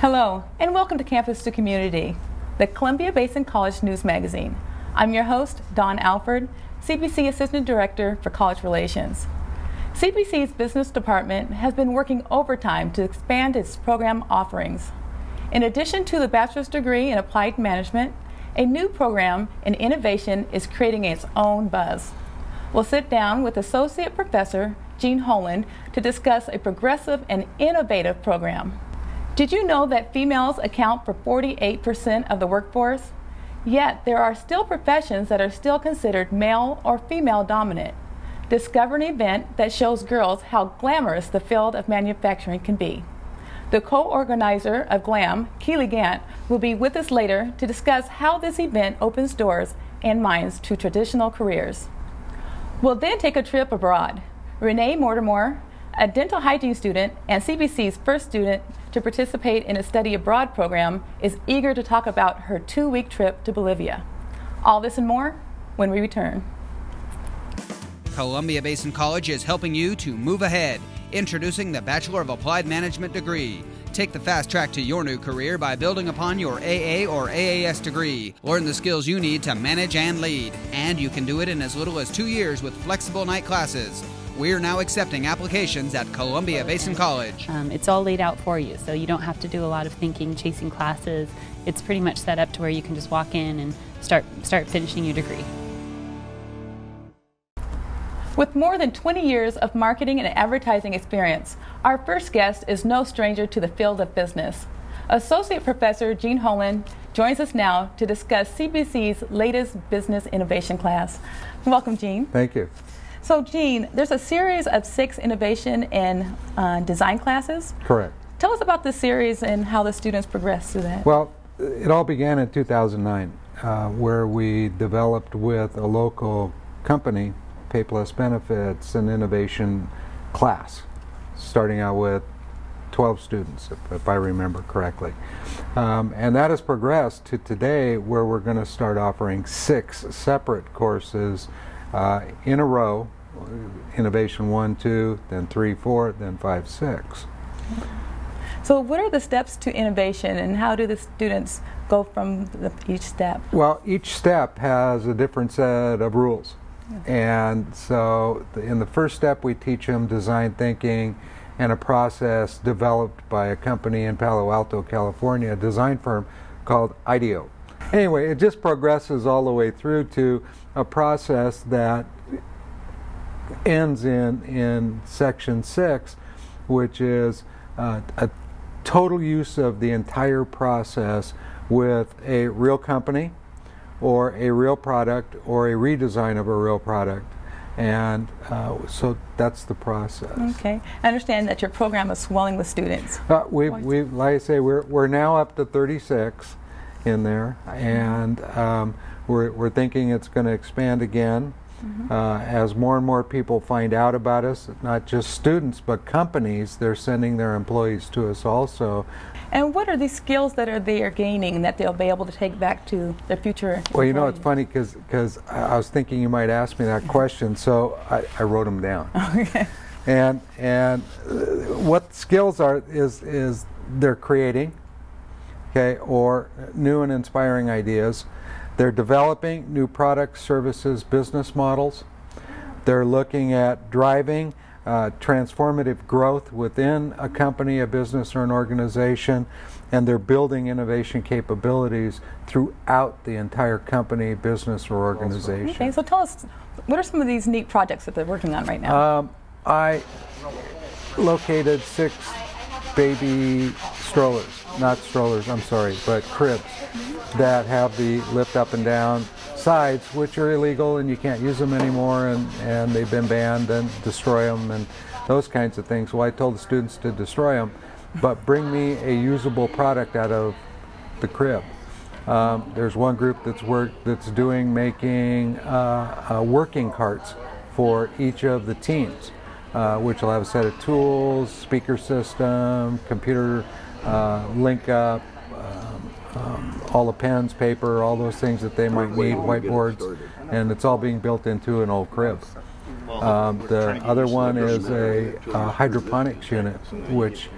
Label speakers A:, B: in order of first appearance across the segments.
A: Hello, and welcome to Campus to Community, the Columbia Basin College News Magazine. I'm your host, Dawn Alford, CBC Assistant Director for College Relations. CBC's Business Department has been working overtime to expand its program offerings. In addition to the bachelor's degree in Applied Management, a new program in innovation is creating its own buzz. We'll sit down with Associate Professor Jean Holand to discuss a progressive and innovative program. Did you know that females account for 48% of the workforce? Yet there are still professions that are still considered male or female dominant. Discover an event that shows girls how glamorous the field of manufacturing can be. The co-organizer of GLAM, Keeley Gant, will be with us later to discuss how this event opens doors and minds to traditional careers. We'll then take a trip abroad. Renee Mortimore, a dental hygiene student and CBC's first student to participate in a study abroad program, is eager to talk about her 2-week trip to Bolivia. All this and more when we return.
B: Columbia Basin College is helping you to move ahead. Introducing the Bachelor of Applied Management degree. Take the fast track to your new career by building upon your AA or AAS degree. Learn the skills you need to manage and lead. And you can do it in as little as 2 years with flexible night classes. We're now accepting applications at Columbia Basin College.
C: It's all laid out for you, so you don't have to do a lot of thinking, chasing classes. It's pretty much set up to where you can just walk in and start finishing your degree.
A: With more than 20 years of marketing and advertising experience, our first guest is no stranger to the field of business. Associate Professor Jean Holand joins us now to discuss CBC's latest business innovation class. Welcome, Jean.
D: Thank you.
A: So, Jean, there's a series of 6 innovation and design classes.
D: Correct.
A: Tell us about this series and how the students progress through that.
D: Well, it all began in 2009, where we developed with a local company, Pay Plus Benefits, an innovation class, starting out with 12 students, if I remember correctly. And that has progressed to today, where we're going to start offering 6 separate courses in a row: Innovation 1, 2, then 3, 4, then 5, 6.
A: So what are the steps to innovation, and how do the students go from each step?
D: Well, each step has a different set of rules. And so in the first step, we teach them design thinking and a process developed by a company in Palo Alto, California, a design firm called IDEO. Anyway, it just progresses all the way through to a process that ends in section 6, which is a total use of the entire process with a real company, or a real product, or a redesign of a real product. And so that's the process.
A: Okay. I understand that your program is swelling with students.
D: We like I say, we're now up to 36 in there, and we're thinking it's going to expand again. As more and more people find out about us, not just students but companies, they're sending their employees to us also.
A: And what are these skills that they are gaining that they'll be able to take back to their future?
D: Well, you know, it's funny because I was thinking you might ask me that question, so I wrote them down.
A: Okay.
D: And what skills are is they're creating, okay, or new and inspiring ideas. They're developing new products, services, business models. They're looking at driving transformative growth within a company, a business, or an organization, and they're building innovation capabilities throughout the entire company, business, or organization.
A: Okay, so tell us, what are some of these neat projects that they're working on right now?
D: I located 6 baby strollers, not strollers, I'm sorry, but cribs that have the lift up and down sides, which are illegal and you can't use them anymore, and they've been banned, and destroy them and those kinds of things. Well, I told the students to destroy them, but bring me a usable product out of the crib. There's one group that's making working carts for each of the teams, which will have a set of tools, speaker system, computer link up, all the pens, paper, all those things that they might need, whiteboards, and it's all being built into an old crib. The other one is a hydroponics unit, which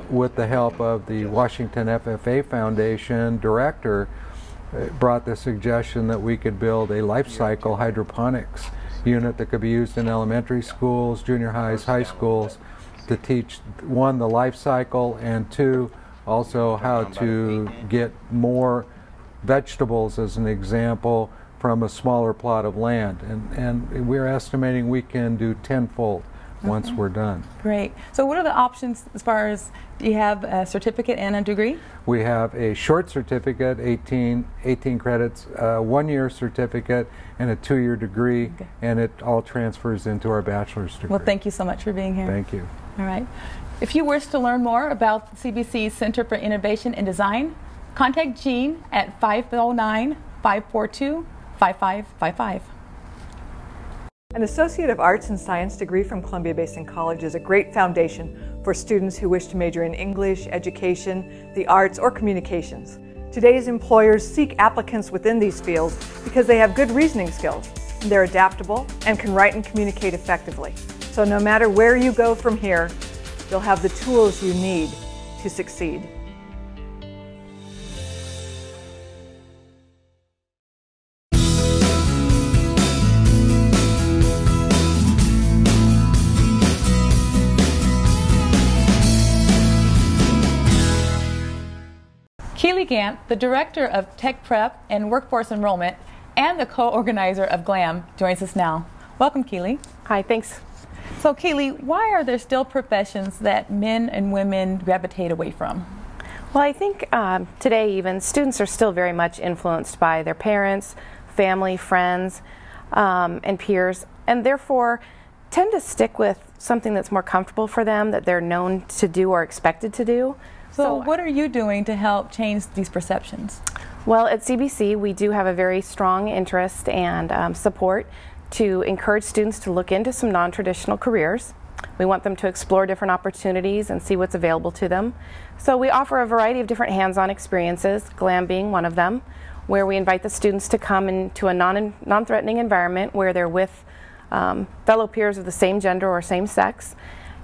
D: with the help of the Washington FFA Foundation director brought the suggestion that we could build a life cycle hydroponics unit that could be used in elementary schools, junior highs, high schools, to teach, one, the life cycle, and two, also how to get more vegetables, as an example, from a smaller plot of land. And we're estimating we can do tenfold once we're done.
A: Great. So what are the options as far as, do you have a certificate and a degree?
D: We have a short certificate, 18 credits, a 1-year certificate, and a 2-year degree, and it all transfers into our bachelor's degree.
A: Well, thank you so much for being here.
D: Thank you.
A: All right. If you wish to learn more about CBC's Center for Innovation and Design, contact Jean at 509-542-5555.
E: An Associate of Arts and Science degree from Columbia Basin College is a great foundation for students who wish to major in English, education, the arts, or communications. Today's employers seek applicants within these fields because they have good reasoning skills, they're adaptable, and can write and communicate effectively. So no matter where you go from here, you'll have the tools you need to succeed.
A: Keeley Gant, the Director of Tech Prep and Workforce Enrollment and the co-organizer of GLAM, joins us now. Welcome, Keeley.
F: Hi, thanks.
A: So, Keeley, why are there still professions that men and women gravitate away from?
F: Well, I think today even students are still very much influenced by their parents, family, friends, and peers, and therefore tend to stick with something that's more comfortable for them, that they're known to do or expected to do.
A: So what are you doing to help change these perceptions?
F: Well, at CBC, we do have a very strong interest and support to encourage students to look into some non-traditional careers. We want them to explore different opportunities and see what's available to them. So we offer a variety of different hands-on experiences, GLAM being one of them, where we invite the students to come into a non-threatening environment where they're with fellow peers of the same gender or same sex,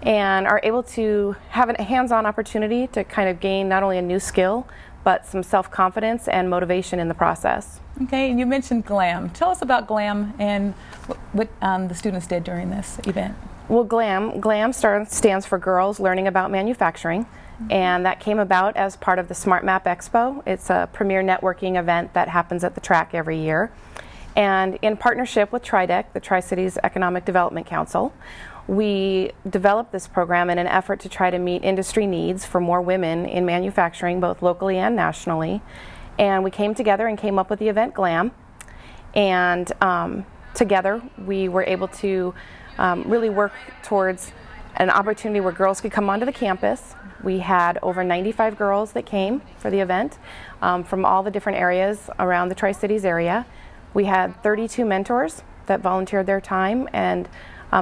F: and are able to have a hands-on opportunity to kind of gain not only a new skill, but some self-confidence and motivation in the process.
A: Okay, and you mentioned GLAM. Tell us about GLAM and what the students did during this event.
F: Well, GLAM stands for Girls Learning About Manufacturing, and that came about as part of the Smart Map Expo. It's a premier networking event that happens at the track every year. And in partnership with TRIDEC, the Tri-Cities Economic Development Council, we developed this program in an effort to try to meet industry needs for more women in manufacturing, both locally and nationally. And we came together and came up with the event GLAM. And together we were able to really work towards an opportunity where girls could come onto the campus. We had over 95 girls that came for the event from all the different areas around the Tri-Cities area. We had 32 mentors that volunteered their time and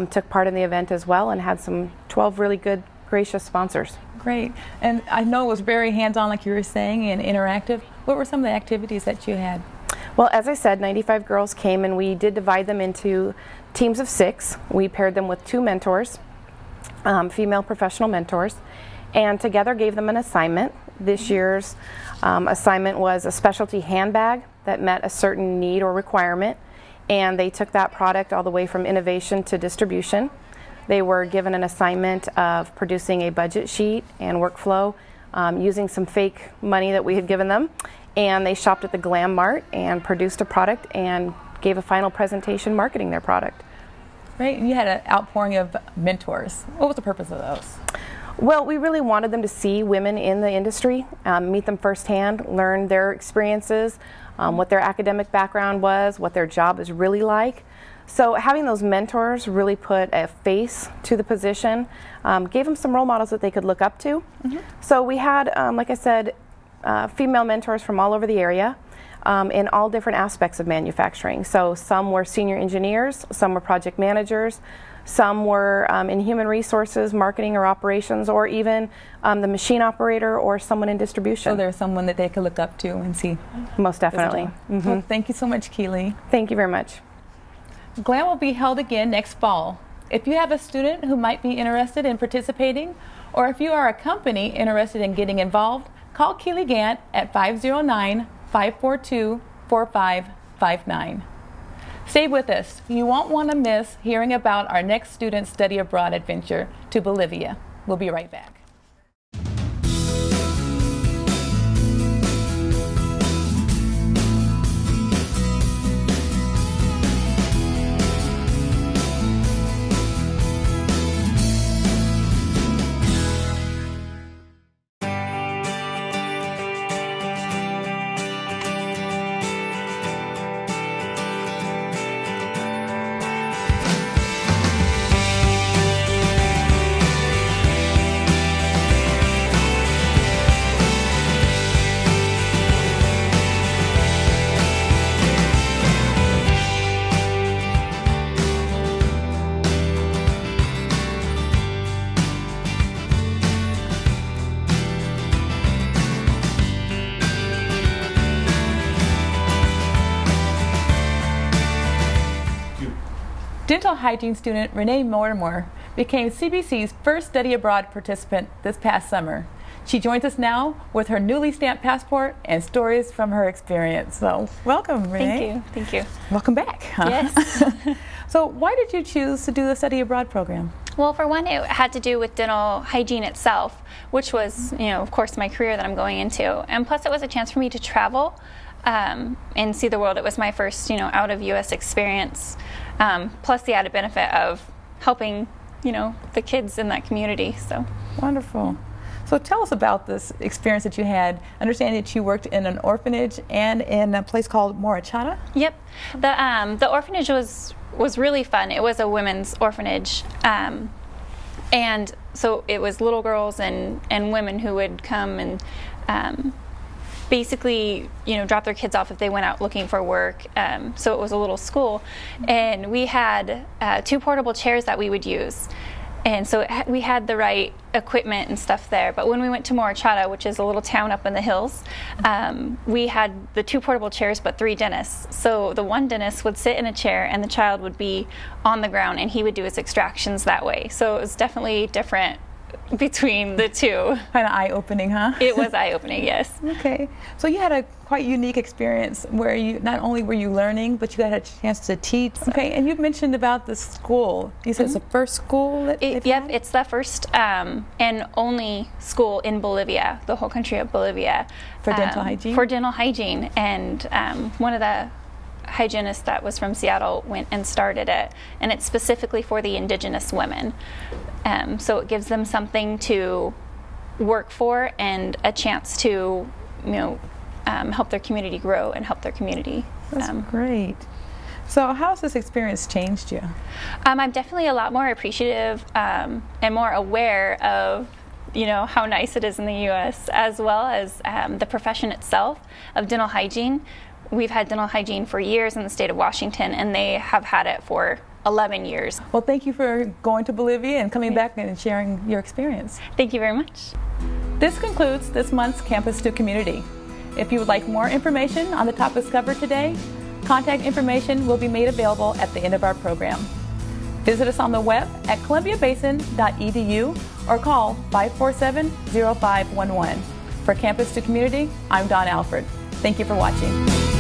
F: took part in the event as well, and had some 12 really good, gracious sponsors.
A: Great. And I know it was very hands-on, like you were saying, and interactive. What were some of the activities that you had?
F: Well, as I said, 95 girls came, and we did divide them into teams of 6. We paired them with 2 mentors, female professional mentors, and together gave them an assignment. This year's assignment was a specialty handbag that met a certain need or requirement, and they took that product all the way from innovation to distribution. They were given an assignment of producing a budget sheet and workflow using some fake money that we had given them, and they shopped at the GLAM Mart and produced a product and gave a final presentation marketing their product.
A: Right, and you had an outpouring of mentors. What was the purpose of those?
F: Well, we really wanted them to see women in the industry, meet them firsthand, learn their experiences, what their academic background was, what their job is really like. So having those mentors really put a face to the position, gave them some role models that they could look up to. So we had, like I said, female mentors from all over the area in all different aspects of manufacturing. So some were senior engineers, some were project managers, some were in human resources, marketing or operations, or even the machine operator or someone in distribution.
A: So there's someone that they could look up to and see.
F: Most definitely.
A: Well, thank you so much, Keeley.
F: Thank you very much.
A: GLAM will be held again next fall. If you have a student who might be interested in participating, or if you are a company interested in getting involved, call Keeley Gant at 509-542-4559. Stay with us. You won't want to miss hearing about our next student study abroad adventure to Bolivia. We'll be right back. Dental hygiene student Renee Mortimore became CBC's first study abroad participant this past summer. She joins us now with her newly stamped passport and stories from her experience. So welcome, Renee.
G: Thank you.
A: Welcome back. Huh?
G: Yes.
A: So why did you choose to do the study abroad program?
G: Well, for one, it had to do with dental hygiene itself, which was, of course, my career that I'm going into. And plus, it was a chance for me to travel and see the world. It was my first, out of U.S. experience. Plus the added benefit of helping, the kids in that community. So
A: wonderful. So tell us about this experience that you had. Understanding that you worked in an orphanage and in a place called Morachata.
G: Yep. The orphanage was really fun. It was a women's orphanage, and so it was little girls and women who would come and basically, drop their kids off if they went out looking for work. So it was a little school, and we had 2 portable chairs that we would use. And so we had the right equipment and stuff there. But when we went to Morachata, which is a little town up in the hills, we had the 2 portable chairs but 3 dentists. So the one dentist would sit in a chair and the child would be on the ground, and he would do his extractions that way. So it was definitely different between the two.
A: Kind of eye-opening, huh?
G: It was eye-opening, yes.
A: Okay. So you had a quite unique experience where you not only were you learning, but you had a chance to teach. Okay, and you mentioned about the school. You said it's the first school that
G: Yep, it's the first and only school in Bolivia, the whole country of Bolivia.
A: For dental hygiene? For
G: dental hygiene. And one of the hygienist that was from Seattle went and started it, and it's specifically for the indigenous women. So it gives them something to work for and a chance to, help their community grow and help their community.
A: That's great. So how has this experience changed you?
G: I'm definitely a lot more appreciative and more aware of how nice it is in the U.S., as well as the profession itself of dental hygiene. We've had dental hygiene for years in the state of Washington, and they have had it for 11 years.
A: Well, thank you for going to Bolivia and coming back and sharing your experience.
G: Thank you very much.
A: This concludes this month's Campus to Community. If you would like more information on the topics covered today, contact information will be made available at the end of our program. Visit us on the web at columbiabasin.edu or call 547-0511. For Campus to Community, I'm Dawn Alford. Thank you for watching.